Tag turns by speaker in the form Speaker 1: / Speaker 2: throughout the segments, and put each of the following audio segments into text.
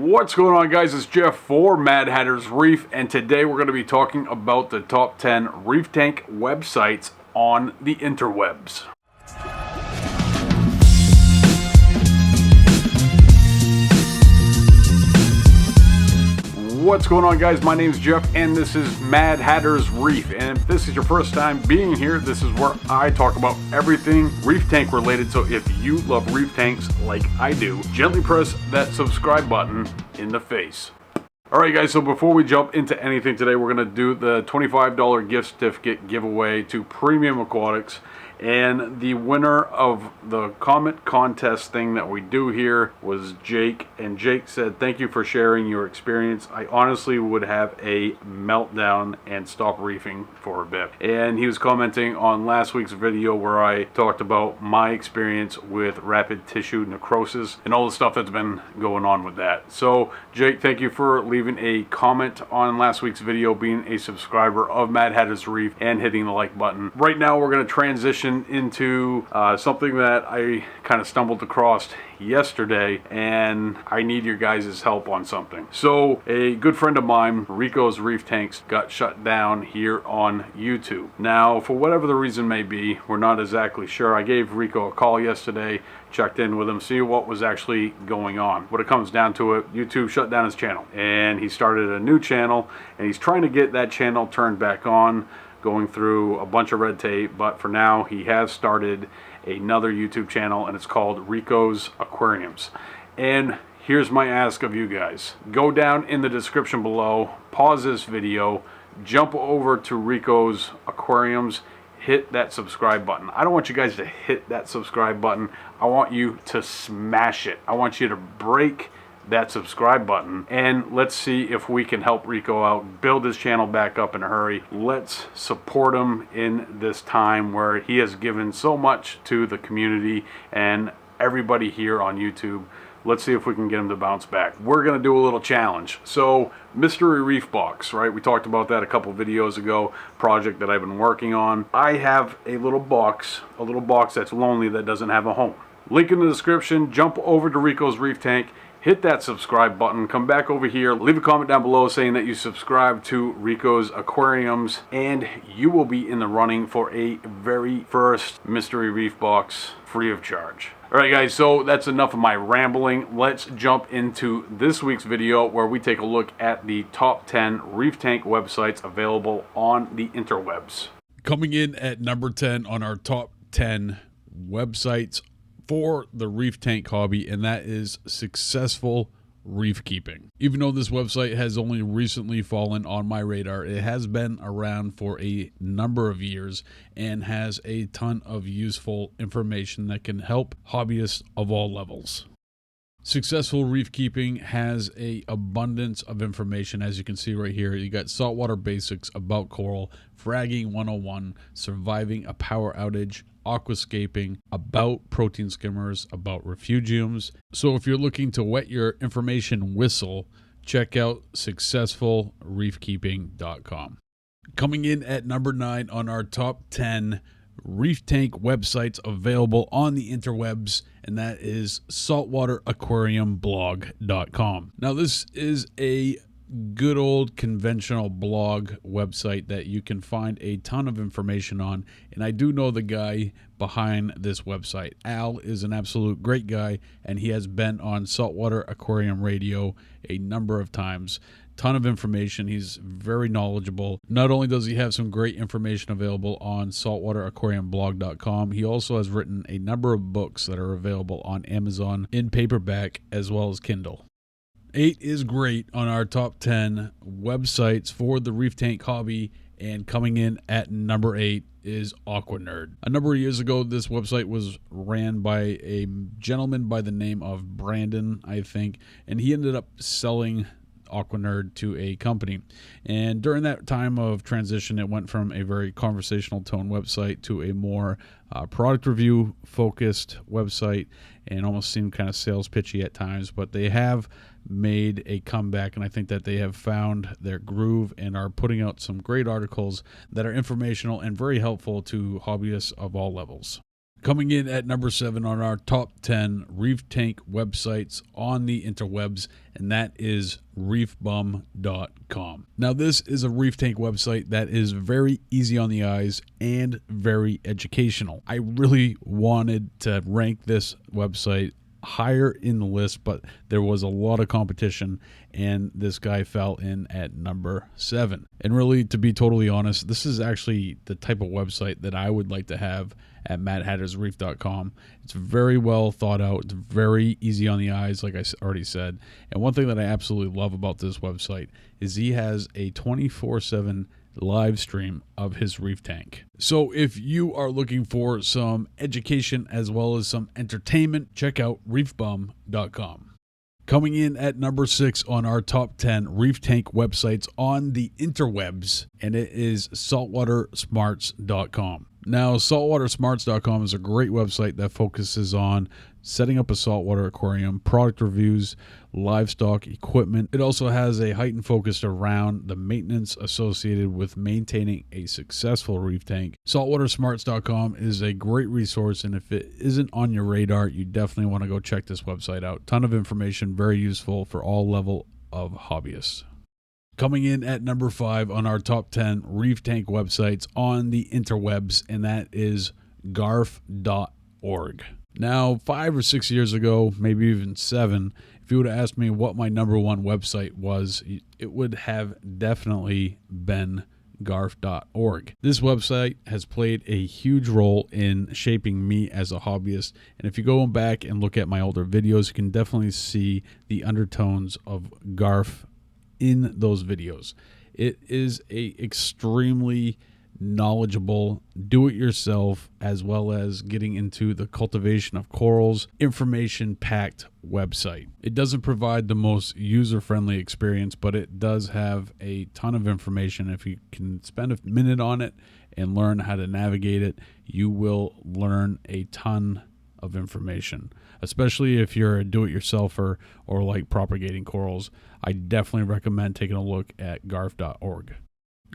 Speaker 1: What's going on, guys? It's Jeff for Mad Hatter's Reef, and today we're going to be talking about the top 10 reef tank websites on the interwebs. What's going on, guys? My name is Jeff and this is Mad Hatter's Reef, and if this is your first time being here, this is where I talk about everything reef tank related. So if you love reef tanks like I do, gently press that subscribe button in the face. Alright, guys, so before we jump into anything today, we're going to do the $25 gift certificate giveaway to Premium Aquatics. And the winner of the comment contest thing that we do here was Jake. And Jake said, "Thank you for sharing your experience. I honestly would have a meltdown and stop reefing for a bit." And he was commenting on last week's video where I talked about my experience with rapid tissue necrosis and all the stuff that's been going on with that. So Jake, thank you for leaving a comment on last week's video, being a subscriber of Mad Hatter's Reef, and hitting the like button. Right now we're going to transition into something that I kind of stumbled across yesterday, and I need your guys' help on something. So a good friend of mine, Rico's Reef Tanks, got shut down here on YouTube. Now, for whatever the reason may be, we're not exactly sure. I gave Rico a call yesterday, checked in with him, see what was actually going on. What it comes down to it, YouTube shut down his channel, and he started a new channel, and he's trying to get that channel turned back on, going through a bunch of red tape. But for now, he has started another YouTube channel, and it's called Rico's Aquariums. And here's my ask of you guys: go down in the description below, pause this video, jump over to Rico's Aquariums, hit that subscribe button. I don't want you guys to hit that subscribe button. I want you to smash it. I want you to break that subscribe button, and let's see if we can help Rico out, build his channel back up in a hurry. Let's support him in this time where he has given so much to the community and everybody here on YouTube. Let's see if we can get him to bounce back. We're going to do a little challenge. So, Mystery Reef Box, right? We talked about that a couple videos ago, project that I've been working on. I have a little box that's lonely, that doesn't have a home. Link in the description. Jump over to Rico's Reef Tank, hit that subscribe button, come back over here, leave a comment down below saying that you subscribe to Rico's Aquariums, and you will be in the running for a very first Mystery Reef Box free of charge. Alright, guys, so that's enough of my rambling. Let's jump into this week's video where we take a look at the top 10 reef tank websites available on the interwebs.
Speaker 2: Coming in at number 10 on our top 10 websites for the reef tank hobby, and that is Successful Reef Keeping. Even though this website has only recently fallen on my radar, it has been around for a number of years and has a ton of useful information that can help hobbyists of all levels. Successful Reef Keeping has a abundance of information, as you can see right here. You got saltwater basics, about coral, fragging 101, surviving a power outage, aquascaping, about protein skimmers, about refugiums. So if you're looking to wet your information whistle, check out successfulreefkeeping.com. Coming in at number 9 on our top 10 reef tank websites available on the interwebs, and that is saltwateraquariumblog.com. Now, this is a good old conventional blog website that you can find a ton of information on, and I do know the guy behind this website. Al is an absolute great guy, and he has been on Saltwater Aquarium Radio a number of times. Ton of information. He's very knowledgeable. Not only does he have some great information available on saltwateraquariumblog.com, he also has written a number of books that are available on Amazon in paperback as well as Kindle. 8 is great on our top 10 websites for the reef tank hobby, and coming in at number 8 is Aqua Nerd. A number of years ago, this website was ran by a gentleman by the name of Brandon, I think, and he ended up selling Aqua Nerd to a company. And during that time of transition, it went from a very conversational tone website to a more product review focused website, and almost seemed kind of sales pitchy at times, but they have made a comeback, and I think that they have found their groove and are putting out some great articles that are informational and very helpful to hobbyists of all levels. Coming in at number 7 on our top 10 reef tank websites on the interwebs, and that is reefbum.com. Now, this is a reef tank website that is very easy on the eyes and very educational. I really wanted to rank this website higher in the list, but there was a lot of competition, and this guy fell in at number 7. And really, to be totally honest, this is actually the type of website that I would like to have at matthattersreef.com. It's very well thought out. It's very easy on the eyes, like I already said. And one thing that I absolutely love about this website is he has a 24/7 live stream of his reef tank. So if you are looking for some education as well as some entertainment, check out reefbum.com. Coming in at number 6 on our top 10 reef tank websites on the interwebs, and it is saltwatersmarts.com. Now, saltwatersmarts.com is a great website that focuses on setting up a saltwater aquarium, product reviews, livestock, equipment. It also has a heightened focus around the maintenance associated with maintaining a successful reef tank. Saltwatersmarts.com is a great resource, and if it isn't on your radar, you definitely want to go check this website out. Ton of information, very useful for all level of hobbyists. Coming in at number 5 on our top 10 reef tank websites on the interwebs, and that is Garf Dot Org. Now, 5 or 6 years ago, maybe even 7, if you would have asked me what my number 1 website was, it would have definitely been Garf Dot Org. This website has played a huge role in shaping me as a hobbyist, and if you go back and look at my older videos, you can definitely see the undertones of Garf in those videos. It is a extremely knowledgeable, do-it-yourself, as well as getting into the cultivation of corals, information-packed website. It doesn't provide the most user-friendly experience, but it does have a ton of information. If you can spend a minute on it and learn how to navigate it, you will learn a ton of information, especially if you're a do-it-yourselfer or like propagating corals. I definitely recommend taking a look at garf.org.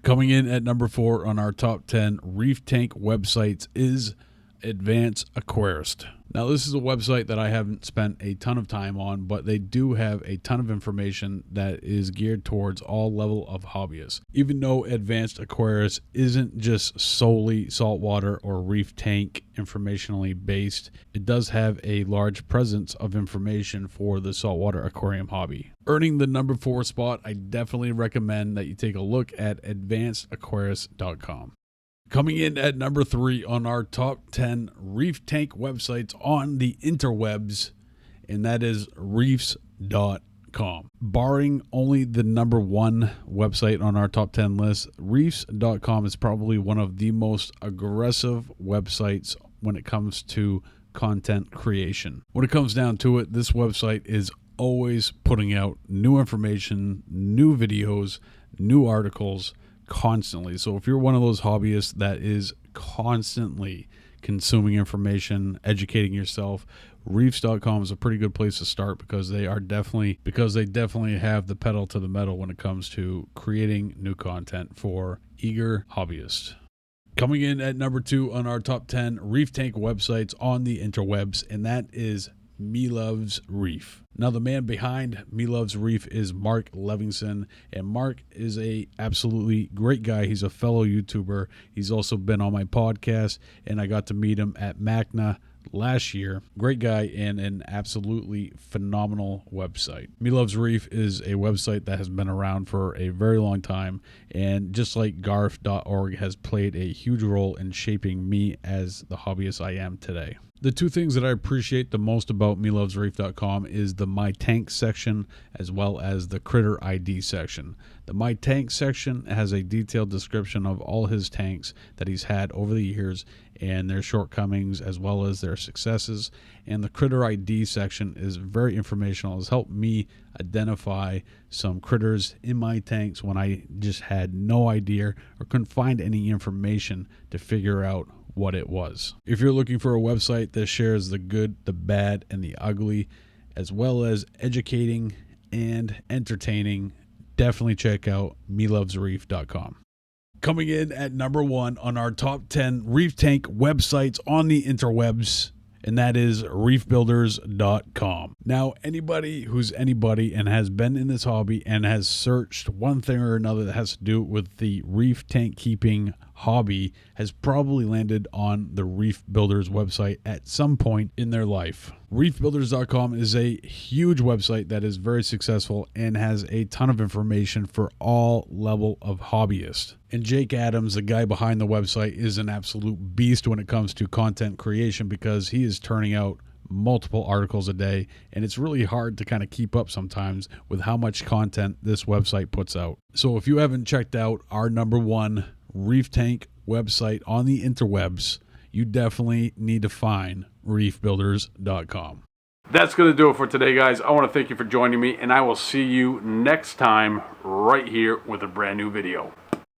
Speaker 2: Coming in at number 4 on our top 10 reef tank websites is Advanced Aquarist. Now, this is a website that I haven't spent a ton of time on, but they do have a ton of information that is geared towards all level of hobbyists. Even though Advanced Aquarist isn't just solely saltwater or reef tank informationally based, it does have a large presence of information for the saltwater aquarium hobby. Earning the number 4 spot, I definitely recommend that you take a look at advancedaquarist.com. Coming in at number 3 on our top 10 reef tank websites on the interwebs, and that is reefs.com. Barring only the number 1 website on our top 10 list, reefs.com is probably one of the most aggressive websites when it comes to content creation. When it comes down to it, this website is always putting out new information, new videos, new articles, constantly. So if you're one of those hobbyists that is constantly consuming information, educating yourself, reefs.com is a pretty good place to start because they definitely have the pedal to the metal when it comes to creating new content for eager hobbyists. Coming in at number 2 on our top 10 reef tank websites on the interwebs, and that is Me Loves Reef. Now, the man behind Me Loves Reef is Mark Levinson, and Mark is a absolutely great guy. He's a fellow YouTuber. He's also been on my podcast, and I got to meet him at MACNA last year. Great guy and an absolutely phenomenal website. Me Loves Reef is a website that has been around for a very long time, and just like Garf.org has played a huge role in shaping me as the hobbyist I am today. The 2 things that I appreciate the most about melovesreef.com is the My Tank section as well as the Critter ID section. The My Tank section has a detailed description of all his tanks that he's had over the years and their shortcomings as well as their successes. And the Critter ID section is very informational. It's helped me identify some critters in my tanks when I just had no idea or couldn't find any information to figure out what it was. If you're looking for a website that shares the good, the bad, and the ugly, as well as educating and entertaining, definitely check out melovesreef.com. Coming in at number 1 on our top 10 reef tank websites on the interwebs, and that is reefbuilders.com. Now, anybody who's anybody and has been in this hobby and has searched one thing or another that has to do with the reef tank keeping hobby has probably landed on the Reef Builders website at some point in their life. Reefbuilders.com is a huge website that is very successful and has a ton of information for all level of hobbyists. And Jake Adams, the guy behind the website, is an absolute beast when it comes to content creation because he is turning out multiple articles a day, and it's really hard to kind of keep up sometimes with how much content this website puts out. So if you haven't checked out our number 1 reef tank website on the interwebs, you definitely need to find reefbuilders.com.
Speaker 1: That's going to do it for today, guys. I want to thank you for joining me, and I will see you next time right here with a brand new video.